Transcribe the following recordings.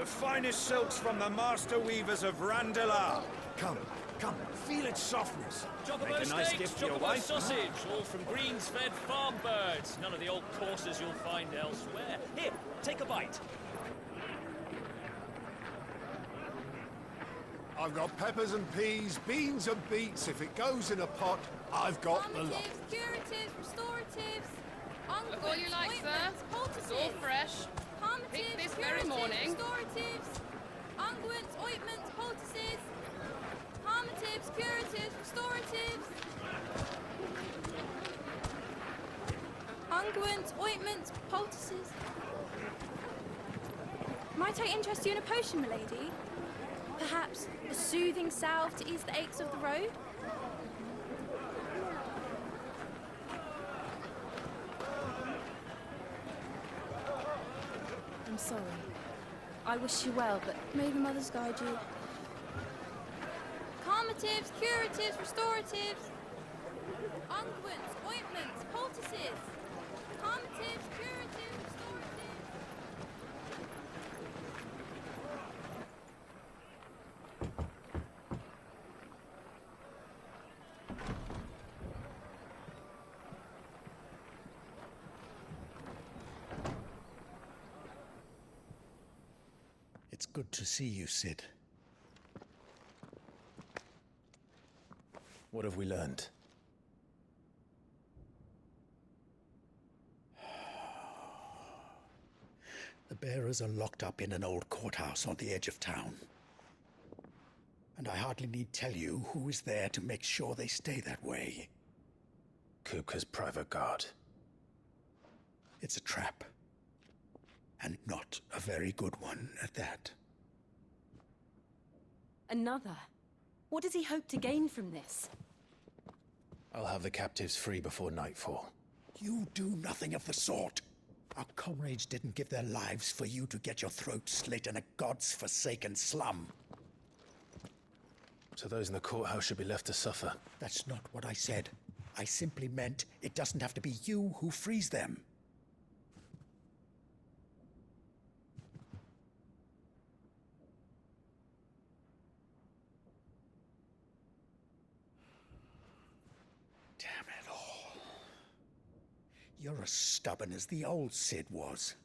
The finest silks from the master weavers of Randalar. Come, come, feel its softness. Chocobo Make a nice steaks, gift for your chocobo wife. sausage, all from greens-fed farm birds. None of the old courses you'll find elsewhere. Here, take a bite. I've got peppers and peas, beans and beets. If it goes in a pot, I've got the lot. Calmatives, curatives, restoratives, Look all you like, sir. It's all fresh. Picked this very morning. Restoratives, unguents, ointments, poultices. Calmatives, curatives, restoratives. Unguents, ointments, poultices. Might I interest you in a potion, milady? Perhaps a soothing salve to ease the aches of the road? I'm sorry. I wish you well, but may the mothers guide you. Calmatives, curatives, restoratives. Unguents, ointments, poultices. Calmatives, curatives, restoratives. It's good to see you, Cid. What have we learned? The bearers are locked up in an old courthouse on the edge of town. And I hardly need tell you who is there to make sure they stay that way. Kupka's private guard. It's a trap. And not a very good one at that. Another? What does he hope to gain from this? I'll have the captives free before nightfall. You do nothing of the sort. Our comrades didn't give their lives for you to get your throat slit in a god's forsaken slum. So those in the courthouse should be left to suffer? That's not what I said. I simply meant it doesn't have to be you who frees them. Damn it all. You're as stubborn as the old Cid was.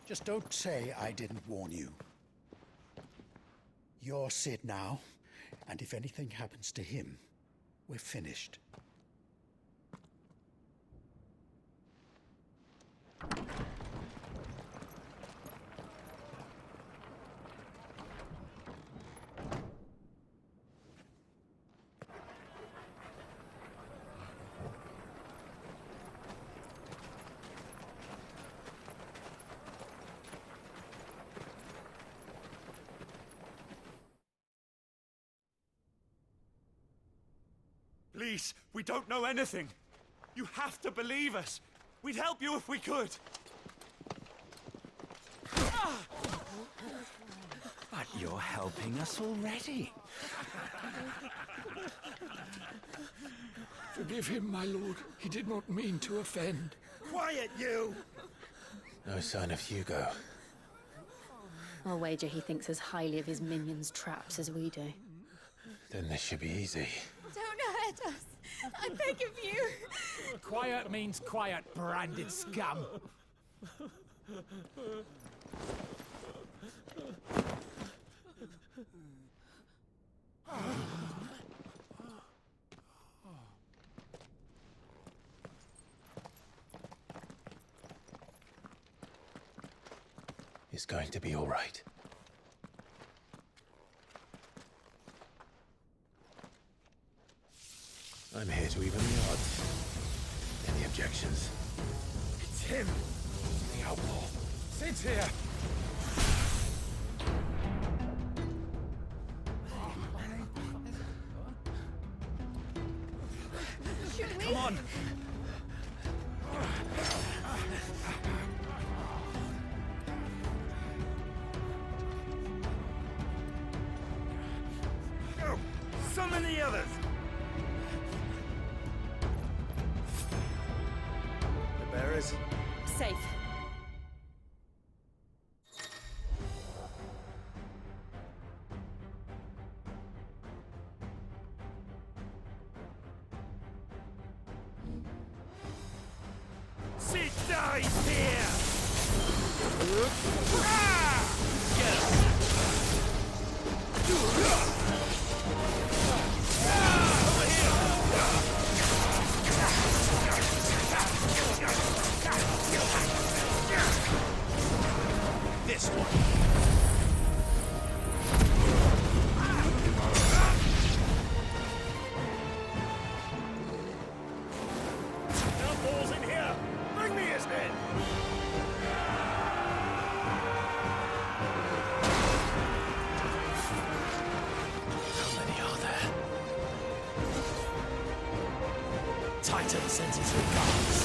Just don't say I didn't warn you. You're Cid now, and if anything happens to him, we're finished. Please, we don't know anything. You have to believe us. We'd help you if we could. But you're helping us already. Forgive him, my lord. He did not mean to offend. Quiet, you! No sign of Hugo. I'll wager he thinks as highly of his minions' traps as we do. Then this should be easy. Don't hurt us. I beg of you. Quiet means quiet, branded scum. It's going to be all right. I'm here to even the odds. Any objections? It's him! The outlaw! Sid's here! Come on! Summon Summon the others! The bearers? Safe. CID dies here! This one. No balls in here! Bring me his head! How many are there? Titan sends his regards.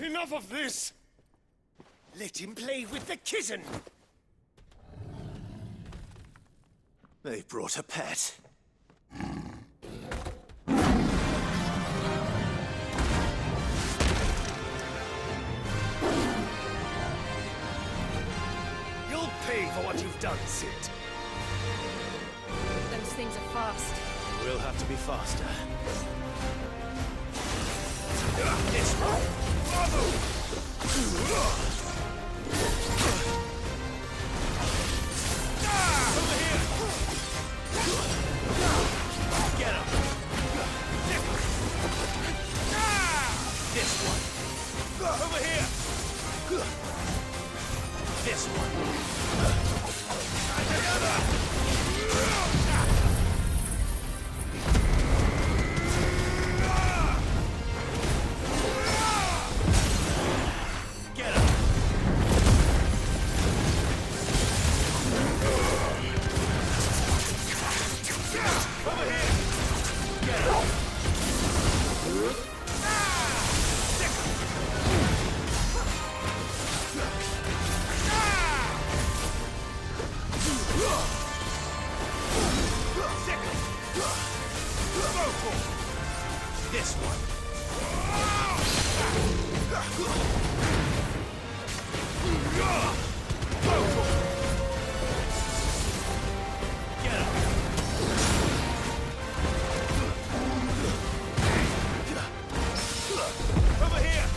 Enough of this! Let him play with the kitten! They brought a pet. You'll pay for what you've done, Cid. Those things are fast. We'll have to be faster. This way! Over here! Get him! This one! Over here! This one! Get him! Over here! Get him! This one. Get him. Over here.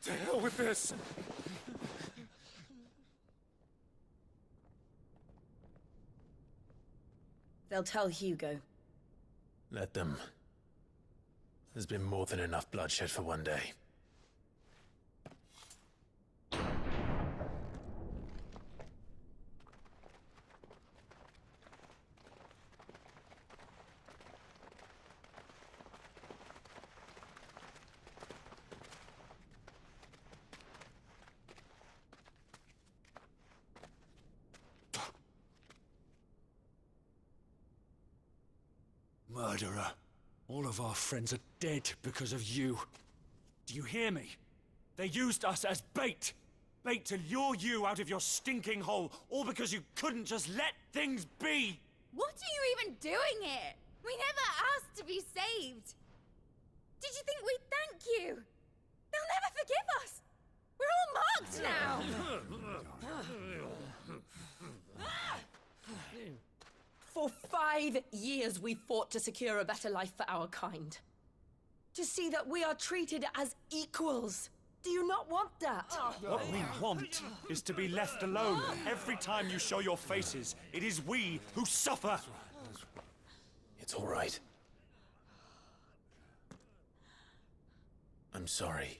To hell with this! They'll tell Hugo. Let them. There's been more than enough bloodshed for one day. murderer. All of our friends are dead because of you. Do you hear me? They used us as bait. Bait to lure you out of your stinking hole, all because you couldn't just let things be. What are you even doing here? We never asked to be saved. Did you think we'd thank you? They'll never forgive us. We're all marked now. For 5 years we fought to secure a better life for our kind. To see that we are treated as equals. Do you not want that? What we want is to be left alone. Every time you show your faces, it is we who suffer. It's all right. I'm sorry.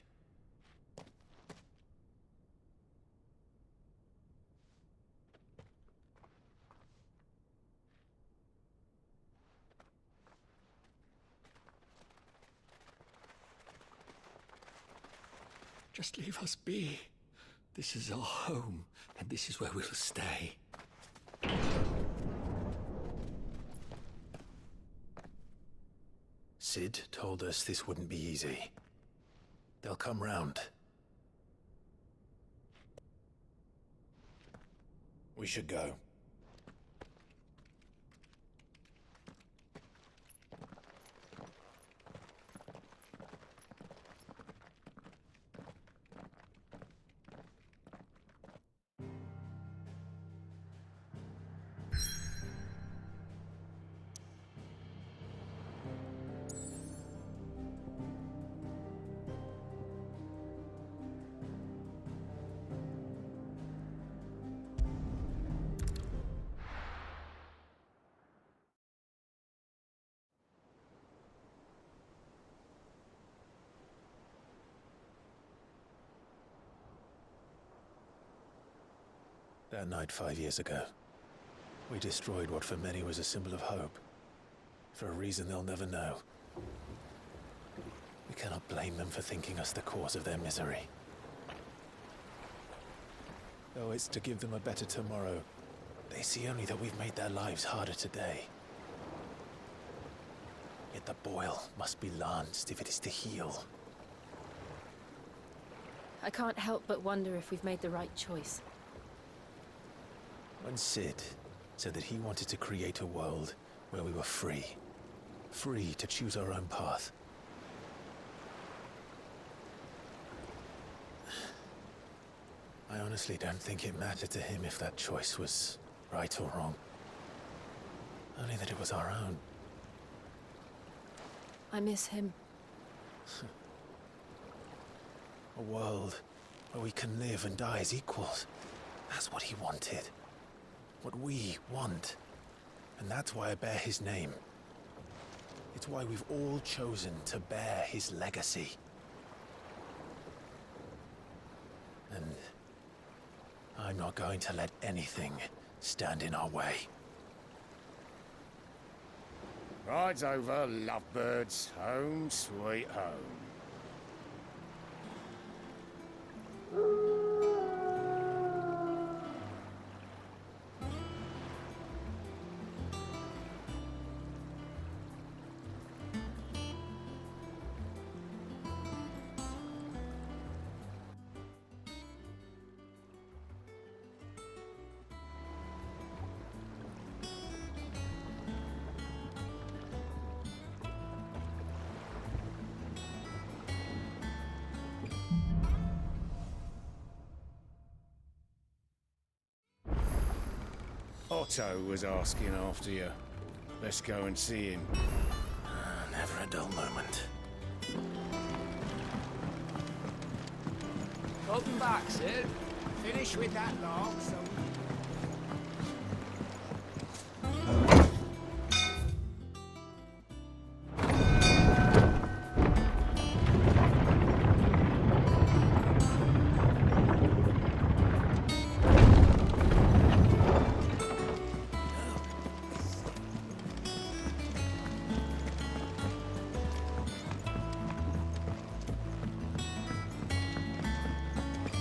Just leave us be. This is our home, and this is where we'll stay. Cid told us this wouldn't be easy. They'll come round. We should go. That night 5 years ago, we destroyed what for many was a symbol of hope. For a reason they'll never know. We cannot blame them for thinking us the cause of their misery. Though it's to give them a better tomorrow, they see only that we've made their lives harder today. Yet the boil must be lanced if it is to heal. I can't help but wonder if we've made the right choice. When Cid said that he wanted to create a world where we were free. Free to choose our own path. I honestly don't think it mattered to him if that choice was right or wrong. Only that it was our own. I miss him. A world where we can live and die as equals. That's what he wanted. What we want. And that's why I bear his name. It's why we've all chosen to bear his legacy. And I'm not going to let anything stand in our way. Ride's over, lovebirds. Home sweet home. Otto was asking after you. Let's go and see him. Never a dull moment. Welcome back, Cid. Finish with that log, so...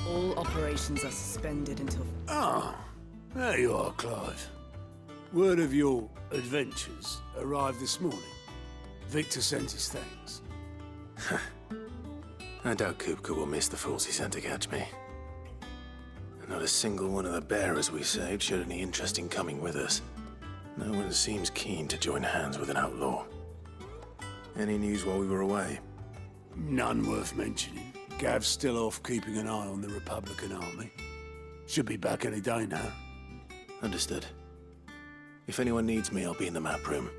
All operations are suspended until... Ah, there you are, Clive. Word of your adventures arrived this morning. Victor sends his thanks. I doubt Kupka will miss the fools he sent to catch me. Not a single one of the bearers we saved showed any interest in coming with us. No one seems keen to join hands with an outlaw. Any news while we were away? None worth mentioning. Gav's still off keeping an eye on the Republican army. Should be back any day now. Understood. If anyone needs me, I'll be in the map room.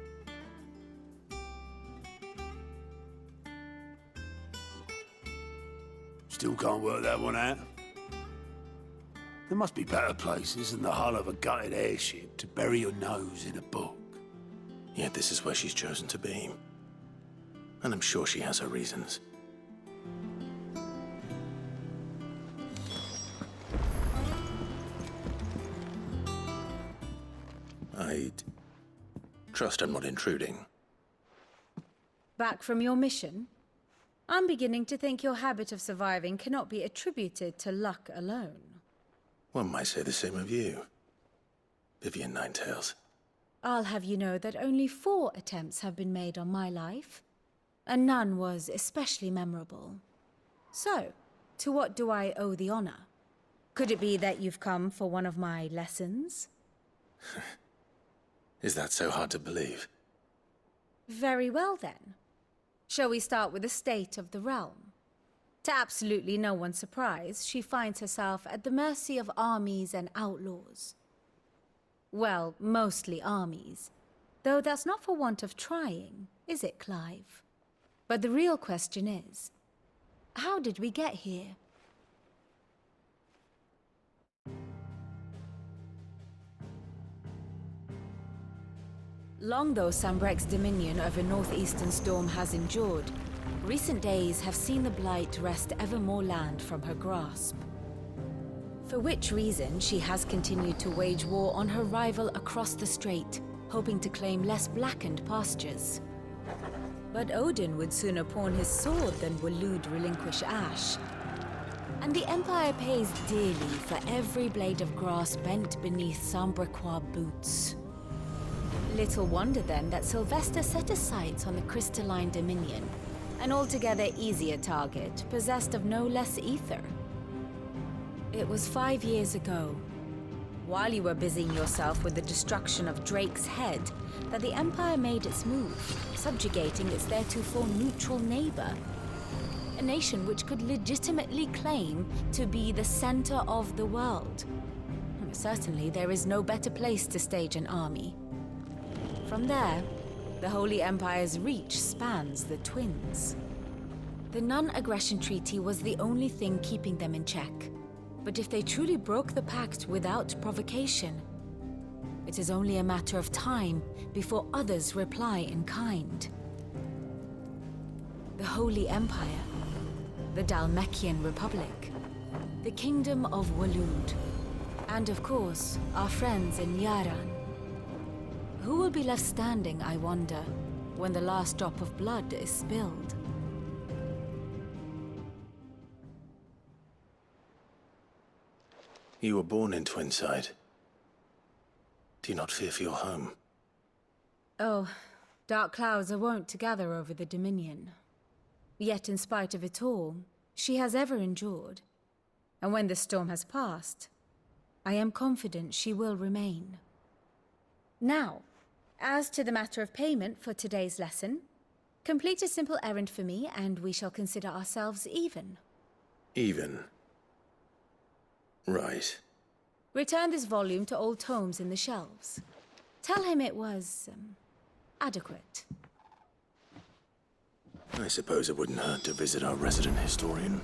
Still can't work that one out. There must be better places than the hull of a gutted airship to bury your nose in a book. Yet this is where she's chosen to be. And I'm sure she has her reasons. I'd trust I'm not intruding. Back from your mission? I'm beginning to think your habit of surviving cannot be attributed to luck alone. One might say the same of you, Vivian Ninetails. I'll have you know that only 4 attempts have been made on my life, and none was especially memorable. So, to what do I owe the honor? Could it be that you've come for one of my lessons? Is that so hard to believe? Very well then. Shall we start with the state of the realm? To absolutely no one's surprise, she finds herself at the mercy of armies and outlaws. Well, mostly armies. Though that's not for want of trying, is it, Clive? But the real question is, how did we get here? Long though Sambrek's dominion over northeastern Storm has endured, recent days have seen the Blight wrest ever more land from her grasp. For which reason she has continued to wage war on her rival across the strait, hoping to claim less blackened pastures. But Odin would sooner pawn his sword than Waloed relinquish Ash. And the Empire pays dearly for every blade of grass bent beneath Sambrequois boots. Little wonder then that Sylvester set his sights on the crystalline dominion, an altogether easier target, possessed of no less ether. It was 5 years ago, while you were busying yourself with the destruction of Drake's head, that the Empire made its move, subjugating its theretofore neutral neighbor. A nation which could legitimately claim to be the center of the world. Certainly, there is no better place to stage an army. From there, the Holy Empire's reach spans the Twins. The non-aggression treaty was the only thing keeping them in check. But if they truly broke the pact without provocation, it is only a matter of time before others reply in kind. The Holy Empire, the Dhalmekian Republic, the Kingdom of Waloed, and of course, our friends in Yaran. Who will be left standing, I wonder, when the last drop of blood is spilled? You were born in Twinside. Do you not fear for your home? Oh, dark clouds are wont to gather over the Dominion. Yet in spite of it all, she has ever endured. And when the storm has passed, I am confident she will remain. Now, as to the matter of payment for today's lesson, complete a simple errand for me and we shall consider ourselves even. Even? Right. Return this volume to old tomes in the shelves. Tell him it was, adequate. I suppose it wouldn't hurt to visit our resident historian.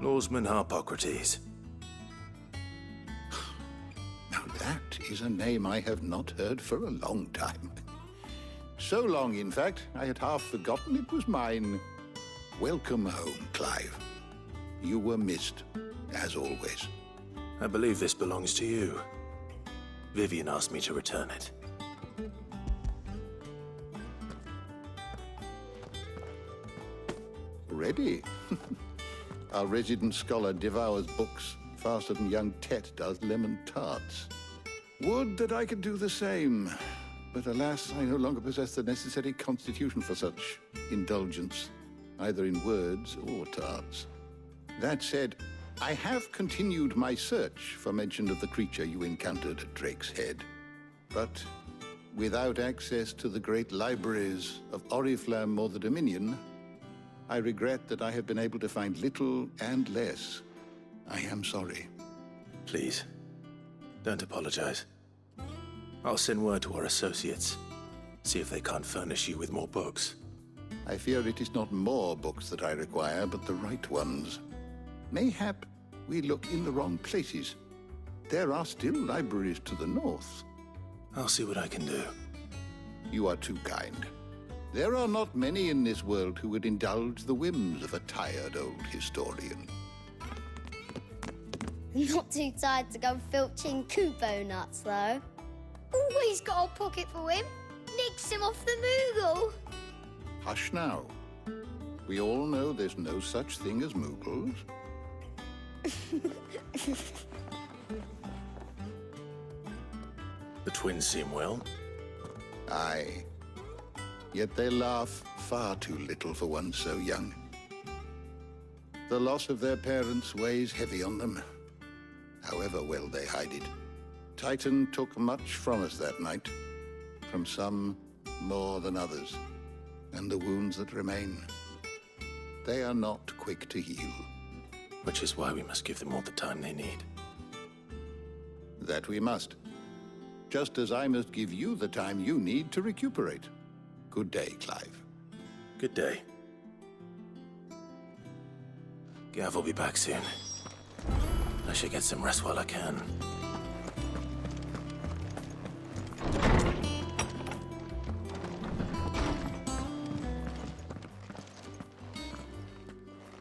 Lawsman Harpocrates. Now that is a name I have not heard for a long time. So long, in fact, I had half forgotten it was mine. Welcome home, Clive. You were missed, as always. I believe this belongs to you. Vivian asked me to return it. Ready? Our resident scholar devours books faster than young Tet does lemon tarts. Would that I could do the same. But alas, I no longer possess the necessary constitution for such indulgence, either in words or tarts. That said, I have continued my search for mention of the creature you encountered at Drake's Head. But without access to the great libraries of Oriflamme or the Dominion, I regret that I have been able to find little and less. I am sorry. Please, don't apologize. I'll send word to our associates. See if they can't furnish you with more books. I fear it is not more books that I require, but the right ones. Mayhap we look in the wrong places. There are still libraries to the north. I'll see what I can do. You are too kind. There are not many in this world who would indulge the whims of a tired old historian. Not too tired to go filching Kupo nuts, though. Always got a pocket for him. Nicks him off the Moogle. Hush now. We all know there's no such thing as Moogles. The twins seem well. Aye. Yet they laugh far too little for one so young. The loss of their parents weighs heavy on them, however well they hide it. Titan took much from us that night, from some more than others, and the wounds that remain, they are not quick to heal. Which is why we must give them all the time they need. That we must. Just as I must give you the time you need to recuperate. Good day, Clive. Good day. Gav will be back soon. I should get some rest while I can.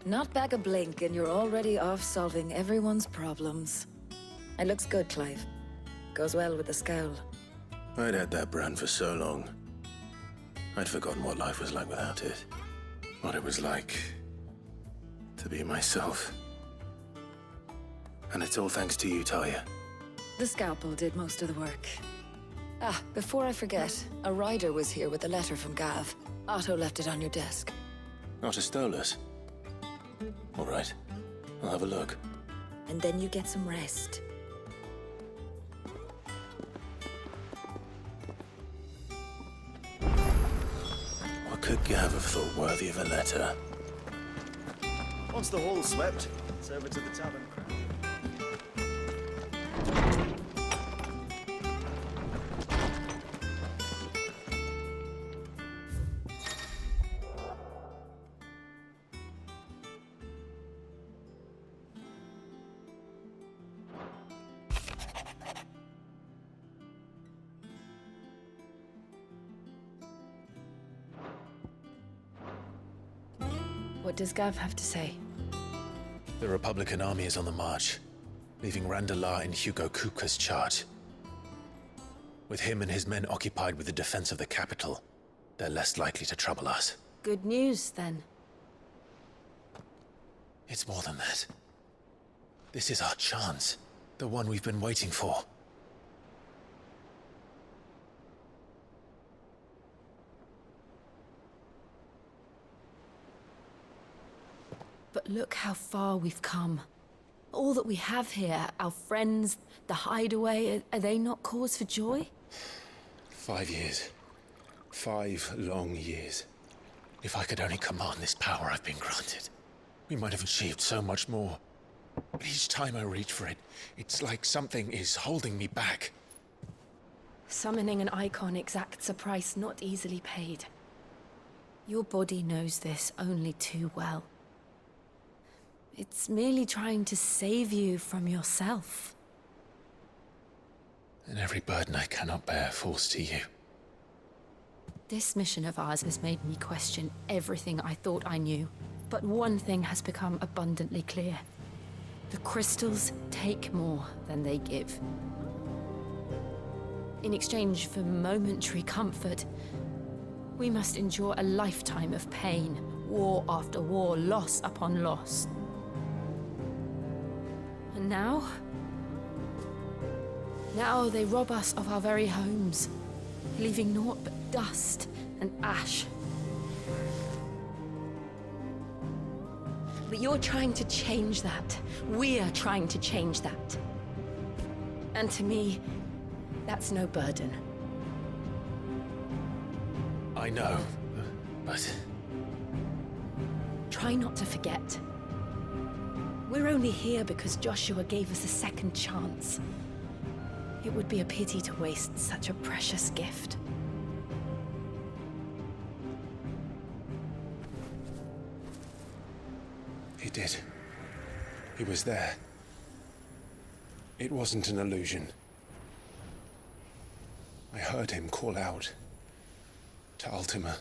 Not back a blink and you're already off solving everyone's problems. It looks good, Clive. Goes well with the scowl. I'd had that brand for so long. I'd forgotten what life was like without it. What it was like to be myself. And it's all thanks to you, Talia. The scalpel did most of the work. Ah, before I forget, a rider was here with a letter from Gav. Otto left it on your desk. Otto stole us. All right, I'll have a look. And then you get some rest. What could Gav have thought worthy of a letter? Once the hall's swept, it's over to the tavern. What does Gav have to say? The Republican army is on the march, leaving Randalar in Hugo Kupka's charge. With him and his men occupied with the defense of the capital, they're less likely to trouble us. Good news, then. It's more than that. This is our chance. The one we've been waiting for. But look how far we've come. All that we have here, our friends, the hideaway, are they not cause for joy? 5 years. 5 long years. If I could only command this power I've been granted, we might have achieved so much more. But each time I reach for it, it's like something is holding me back. Summoning an icon exacts a price not easily paid. Your body knows this only too well. It's merely trying to save you from yourself. And every burden I cannot bear falls to you. This mission of ours has made me question everything I thought I knew. But one thing has become abundantly clear. The crystals take more than they give. In exchange for momentary comfort, we must endure a lifetime of pain, war after war, loss upon loss. And now they rob us of our very homes, leaving naught but dust and ash. But you're trying to change that. We're trying to change that. And to me, that's no burden. I know, but... Try not to forget. We're only here because Joshua gave us a second chance. It would be a pity to waste such a precious gift. He did. He was there. It wasn't an illusion. I heard him call out to Ultima.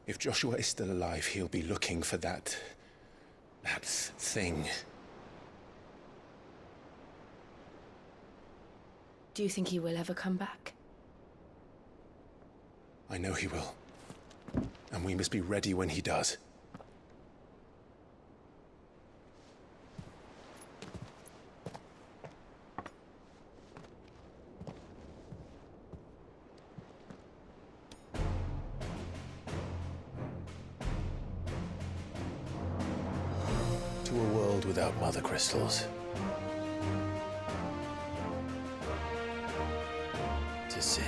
If Joshua is still alive, he'll be looking for that thing. Do you think he will ever come back? I know he will. And we must be ready when he does. To a world without mother crystals. To Cid.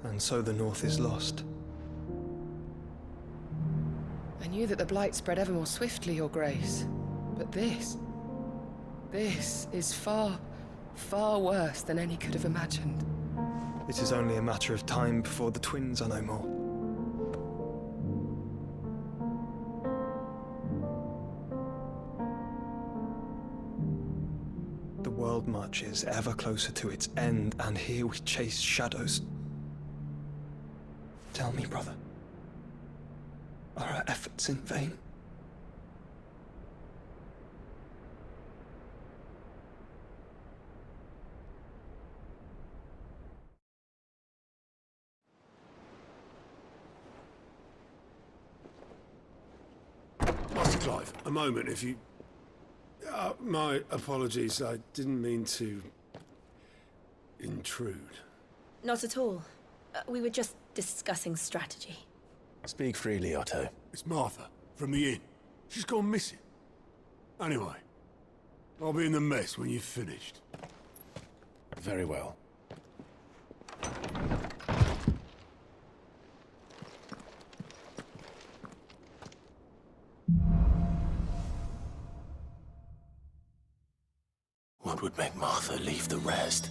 And so the North is lost. I knew that the Blight spread ever more swiftly, Your Grace. But this is far, far worse than any could have imagined. It is only a matter of time before the twins are no more. The world marches ever closer to its end, and here we chase shadows. Tell me, brother, are our efforts in vain? Master Clive, a moment, if you... my apologies, I didn't mean to... intrude. Not at all. We were just discussing strategy. Speak freely, Otto. It's Martha, from the inn. She's gone missing. Anyway, I'll be in the mess when you've finished. Very well. What would make Martha leave the rest?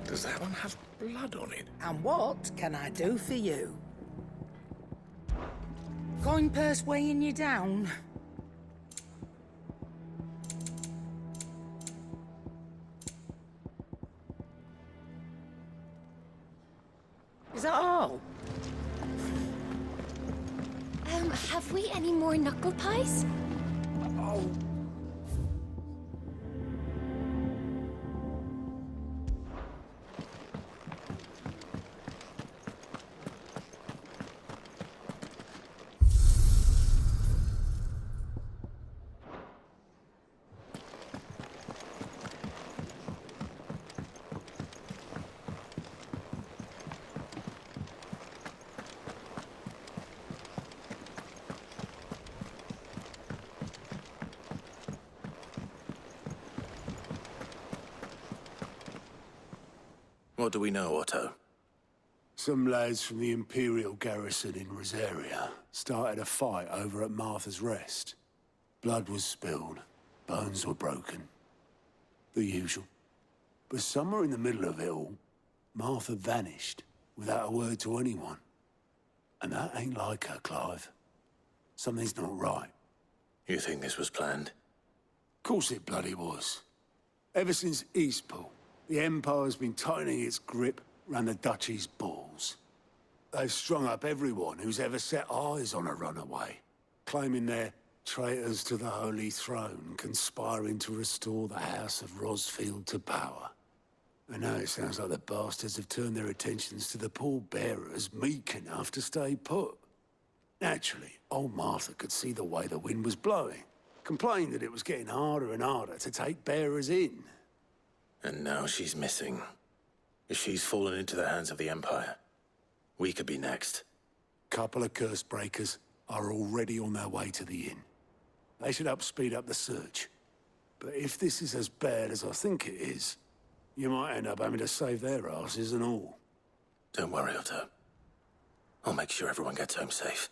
Does that one have blood on it? And what can I do for you? Coin purse weighing you down? Is that all? Have we any more knuckle pies? Oh. What do we know, Otto? Some lads from the Imperial garrison in Rosaria started a fight over at Martha's Rest. Blood was spilled, bones were broken. The usual. But somewhere in the middle of it all, Martha vanished without a word to anyone. And that ain't like her, Clive. Something's not right. You think this was planned? Course it bloody was. Ever since Eastpool, the Empire's been tightening its grip round the Duchy's balls. They've strung up everyone who's ever set eyes on a runaway, claiming they're traitors to the Holy Throne, conspiring to restore the House of Rosfield to power. And now it sounds like the bastards have turned their attentions to the pallbearers meek enough to stay put. Naturally, old Martha could see the way the wind was blowing, complained that it was getting harder and harder to take bearers in. And now she's missing. If she's fallen into the hands of the Empire, we could be next. Couple of curse breakers are already on their way to the inn. They should help speed up the search. But if this is as bad as I think it is, you might end up having to save their asses and all. Don't worry, Otto. I'll make sure everyone gets home safe.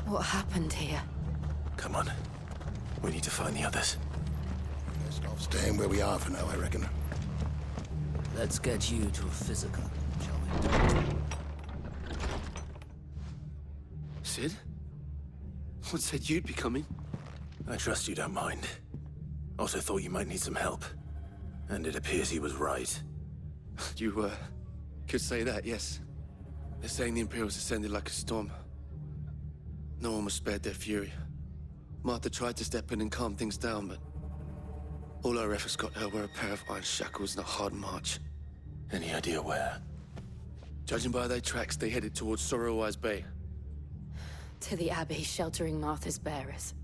What happened here? Come on. We need to find the others. Best off staying where we are for now, I reckon. Let's get you to a physical, shall we? Cid? What said you'd be coming? I trust you don't mind. Also thought you might need some help. And it appears he was right. You, could say that, yes. They're saying the Imperials descended like a storm. No one was spared their fury. Martha tried to step in and calm things down, but all our efforts got her were a pair of iron shackles and a hard march. Any idea where? Judging by their tracks, they headed towards Sorrowwise Bay. To the Abbey sheltering Martha's bearers.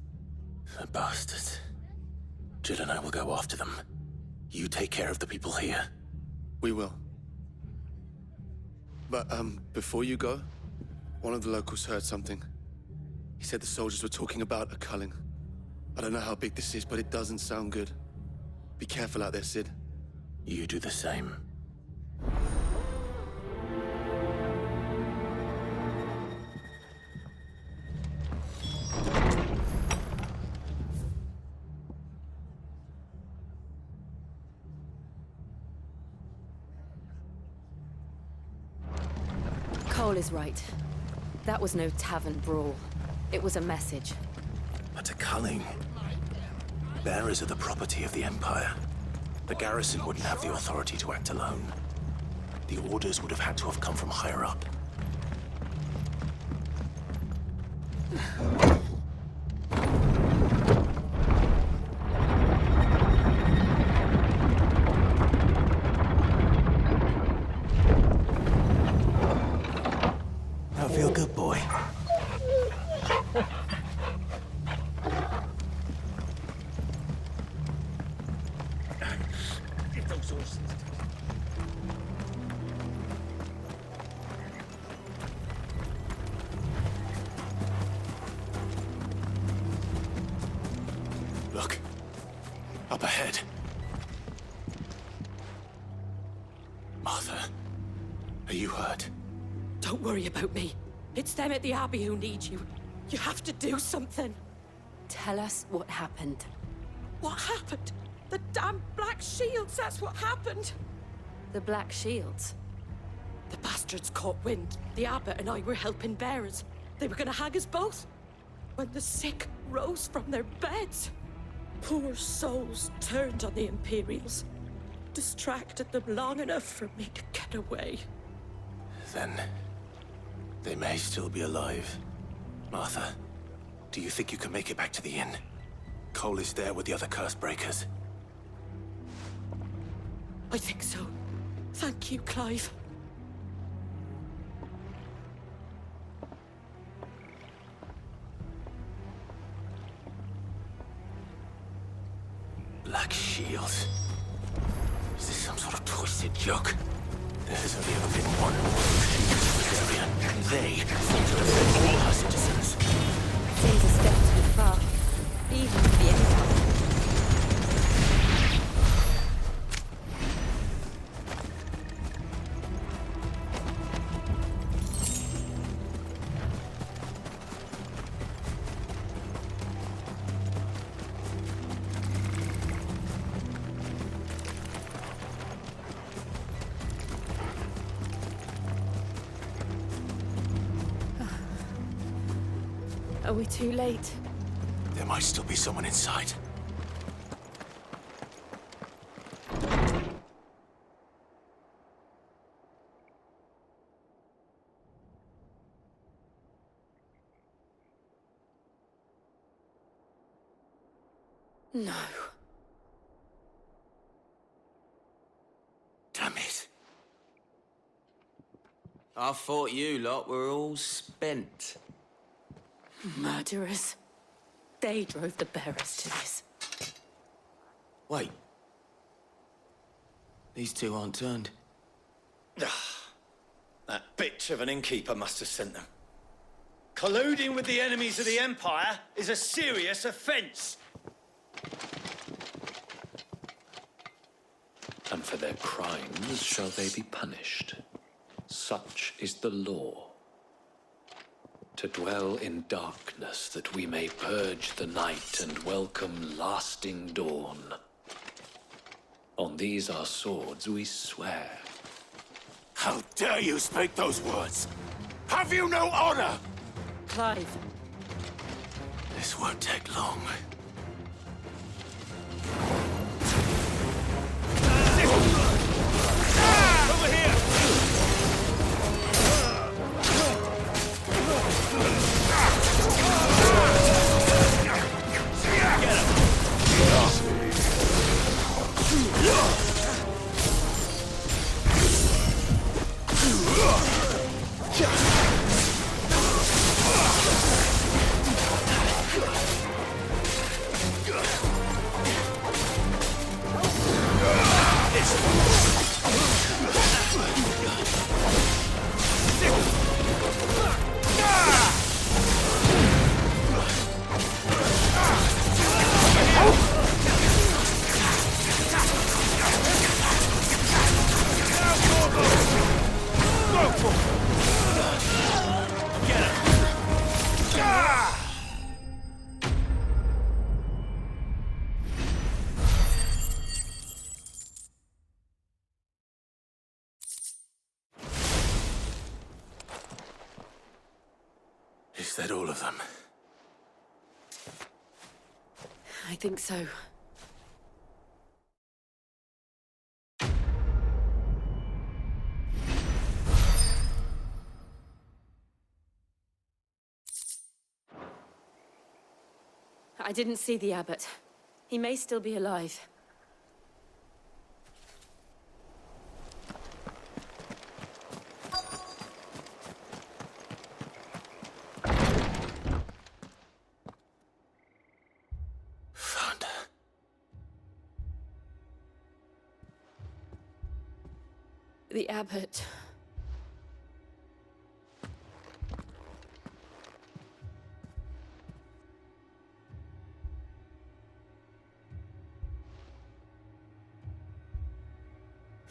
The bastards. Jill and I will go after them. You take care of the people here. We will. But, before you go, one of the locals heard something. He said the soldiers were talking about a culling. I don't know how big this is, but it doesn't sound good. Be careful out there, Cid. You do the same. Cole is right. That was no tavern brawl. It was a message. But a culling. Bearers are the property of the Empire. The garrison wouldn't have the authority to act alone. The orders would have had to have come from higher up. I feel good, boy. Get those horses. Look. Up ahead. Martha, are you hurt? Don't Don't worry about me. It's them at the Abbey who need you. You have to do something. Tell us what happened. What happened? The damn Black Shields, that's what happened. The Black Shields? The bastards caught wind. The Abbot and I were helping bearers. They were gonna hang us both. When the sick rose from their beds, poor souls turned on the Imperials. Distracted them long enough for me to get away. Then they may still be alive. Martha, do you think you can make it back to the inn? Cole is there with the other curse breakers. I think so. Thank you, Clive. Black Shields. Is this some sort of twisted joke? There has only ever been one area, and they fought to defend all her citizens. Seems a step too far, even for the Empire. Are we too late? There might still be someone inside. No. Damn it. I thought you lot were all spent. Murderers. They drove the bearers to this. Wait. These two aren't turned. That bitch of an innkeeper must have sent them. Colluding with the enemies of the Empire is a serious offence. And for their crimes shall they be punished. Such is the law. To dwell in darkness, that we may purge the night and welcome lasting dawn. On these our swords we swear. How dare you speak those words? Have you no honor? Clive. This won't take long. Over here! Is that all of them? I think so. I didn't see the Abbot. He may still be alive. The Abbot.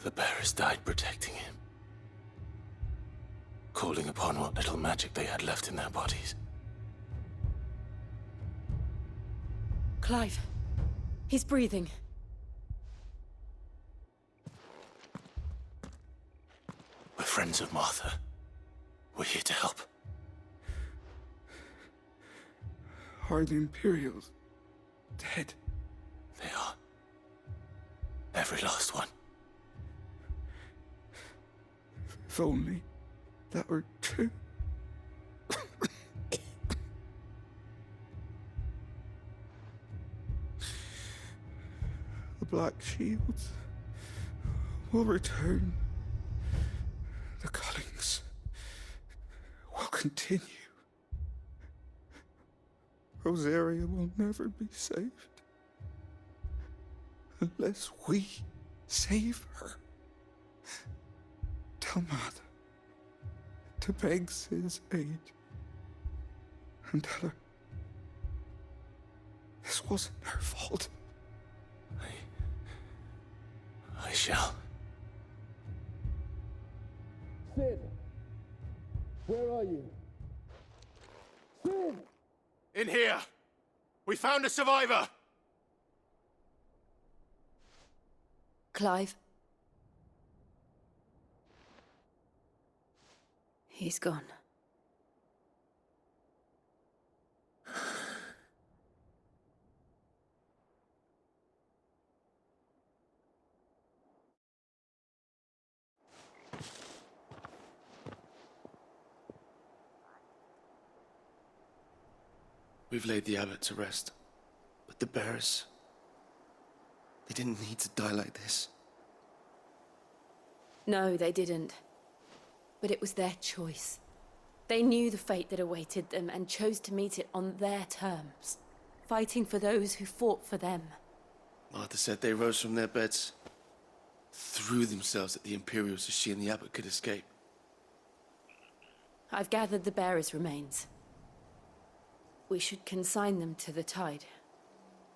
The bearers died protecting him. calling upon what little magic they had left in their bodies. Clive. He's breathing. We're friends of Martha. We're here to help. Are the Imperials dead? They are. Every last one. If only that were true. The Black Shields will return. The cuttings will continue. Rosaria will never be saved unless we save her. Tell Mother to beg Cid's aid and tell her this wasn't her fault. I shall. Cid, where are you? Cid! In here! We found a survivor! Clive. He's gone. We've laid the abbot to rest. But the bearers... they didn't need to die like this. No, they didn't. But it was their choice. They knew the fate that awaited them and chose to meet it on their terms, fighting for those who fought for them. Martha said they rose from their beds, threw themselves at the Imperials so she and the abbot could escape. I've gathered the bearers' remains. We should consign them to the tide.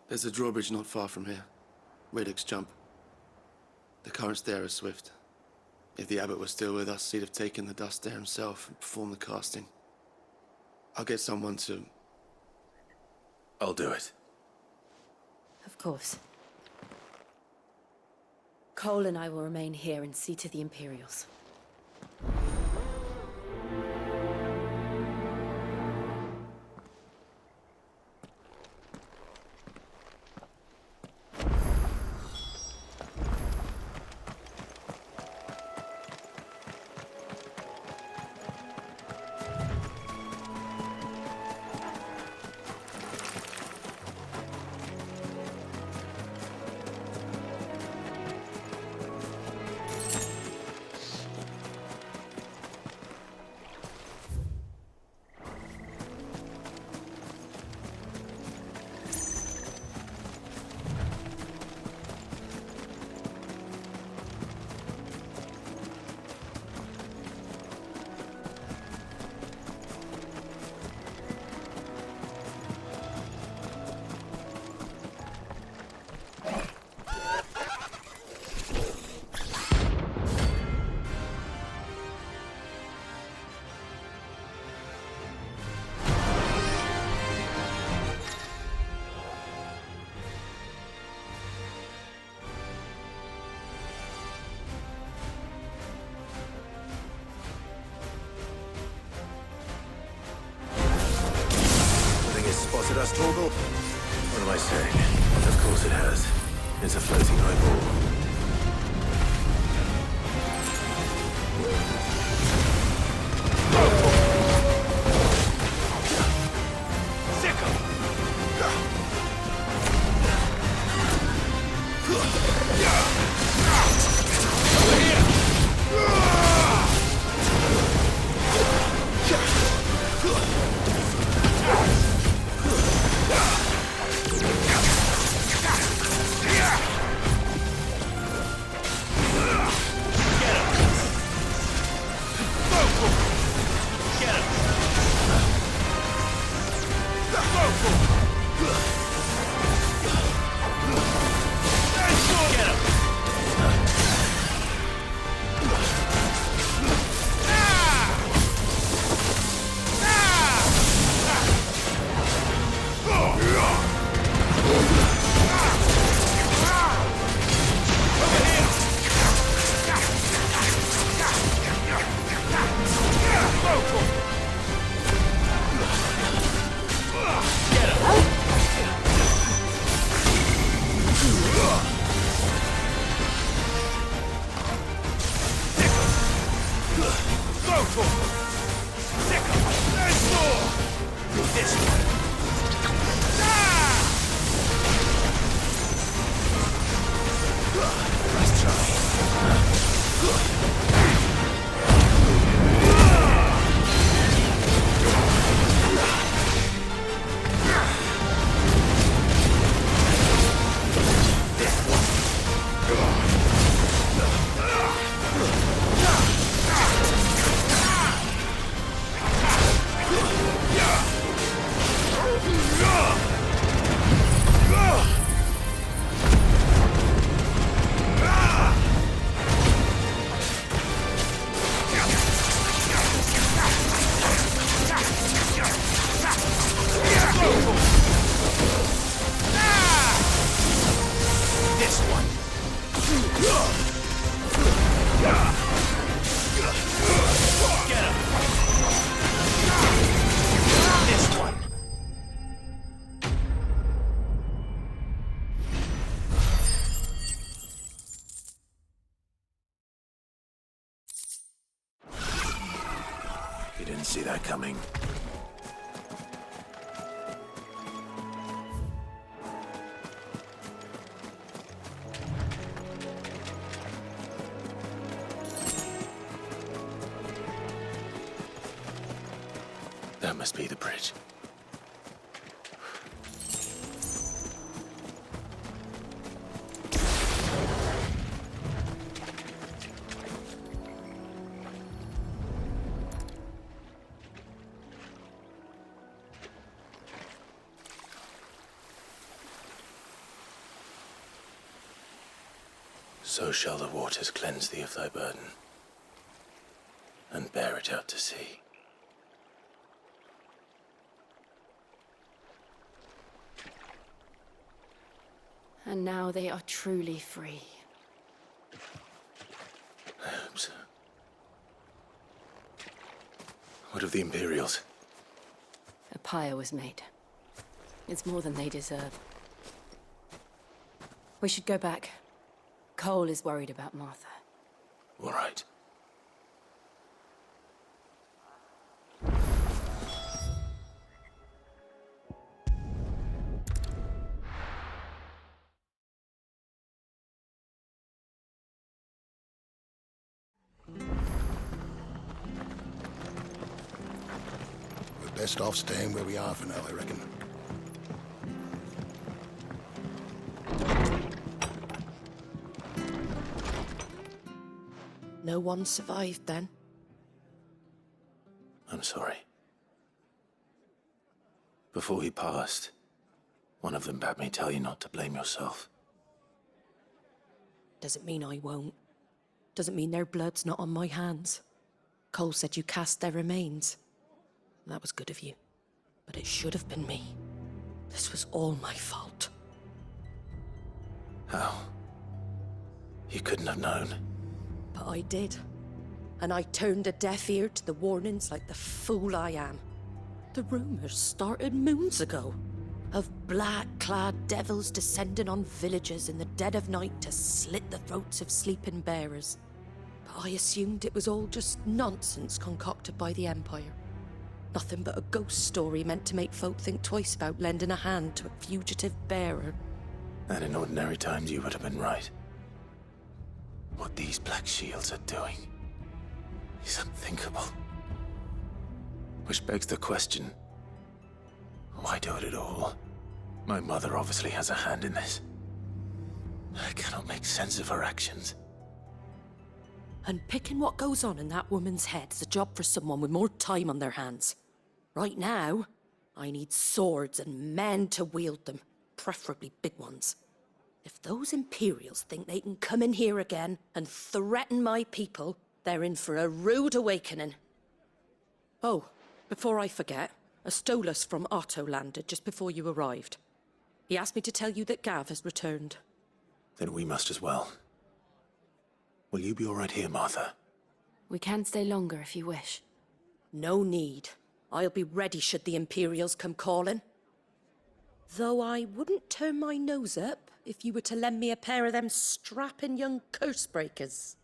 There's a drawbridge not far from here. Radix jump. The currents there are swift. If the abbot was still with us, he'd have taken the dust there himself and performed the casting. I'll get someone to... I'll do it. Of course. Cole and I will remain here and see to the Imperials. Spotted us, Torgal? What am I saying? Of course it has. It's a floating eyeball. that coming. That must be the bridge. So shall the waters cleanse thee of thy burden, and bear it out to sea. And now they are truly free. I hope so. What of the Imperials? A pyre was made. It's more than they deserve. We should go back. Cole is worried about Martha. All right. We're best off staying where we are for now, I reckon. No one survived then? I'm sorry. Before he passed, one of them bade me tell you not to blame yourself. Doesn't mean I won't. Doesn't mean their blood's not on my hands. Cole said you cast their remains. That was good of you. But it should have been me. This was all my fault. How? You couldn't have known. But I did. And I turned a deaf ear to the warnings like the fool I am. The rumors started moons ago. Of black-clad devils descending on villages in the dead of night to slit the throats of sleeping bearers. But I assumed it was all just nonsense concocted by the Empire. Nothing but a ghost story meant to make folk think twice about lending a hand to a fugitive bearer. And in ordinary times you would have been right. What these Black Shields are doing is unthinkable. Which begs the question, why do it at all? My mother obviously has a hand in this. I cannot make sense of her actions. And picking what goes on in that woman's head is a job for someone with more time on their hands. Right now, I need swords and men to wield them, preferably big ones. If those Imperials think they can come in here again and threaten my people, they're in for a rude awakening. Oh, before I forget, a Stolas from Otto landed just before you arrived. He asked me to tell you that Gav has returned. Then we must as well. Will you be all right here, Martha? We can stay longer if you wish. No need. I'll be ready should the Imperials come calling. Though I wouldn't turn my nose up if you were to lend me a pair of them strapping young curse breakers.